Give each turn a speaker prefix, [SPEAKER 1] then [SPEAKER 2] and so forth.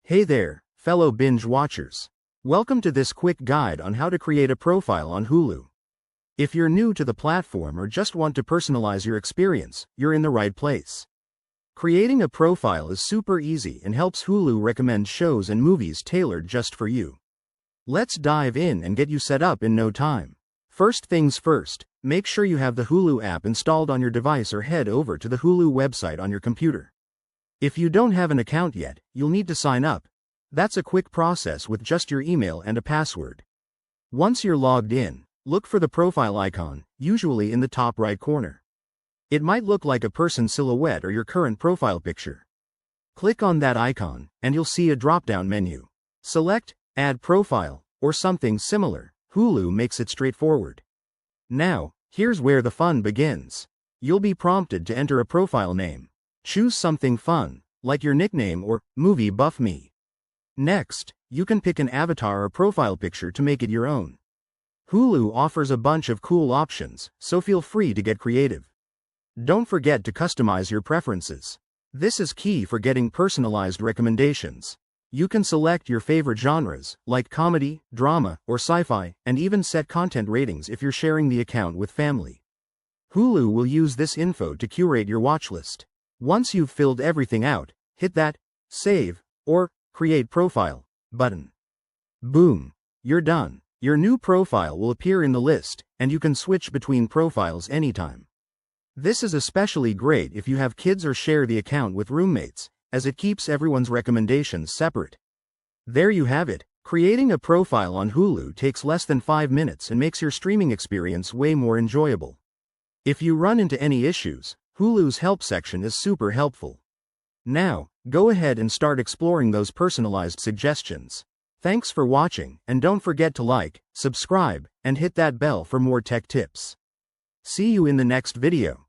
[SPEAKER 1] Hey there, fellow binge watchers. Welcome to this quick guide on how to create a profile on Hulu. If you're new to the platform or just want to personalize your experience, you're in the right place. Creating a profile is super easy and helps Hulu recommend shows and movies tailored just for you. Let's dive in and get you set up in no time. First things first, make sure you have the Hulu app installed on your device or head over to the Hulu website on your computer. If you don't have an account yet, you'll need to sign up. That's a quick process with just your email and a password. Once you're logged in, look for the profile icon, usually in the top right corner. It might look like a person's silhouette or your current profile picture. Click on that icon, and you'll see a drop-down menu. Select Add Profile, or something similar. Hulu makes it straightforward. Now, here's where the fun begins. You'll be prompted to enter a profile name. Choose something fun, like your nickname or movie buff me. Next, you can pick an avatar or profile picture to make it your own. Hulu offers a bunch of cool options, so feel free to get creative. Don't forget to customize your preferences. This is key for getting personalized recommendations. You can select your favorite genres, like comedy, drama, or sci-fi, and even set content ratings if you're sharing the account with family. Hulu will use this info to curate your watch list. Once you've filled everything out, hit that Save or Create Profile button. Boom! You're done. Your new profile will appear in the list, and you can switch between profiles anytime. This is especially great if you have kids or share the account with roommates, as it keeps everyone's recommendations separate. There you have it. Creating a profile on Hulu takes less than 5 minutes and makes your streaming experience way more enjoyable. If you run into any issues, Hulu's help section is super helpful. Now, go ahead and start exploring those personalized suggestions. Thanks for watching, and don't forget to like, subscribe, and hit that bell for more tech tips. See you in the next video.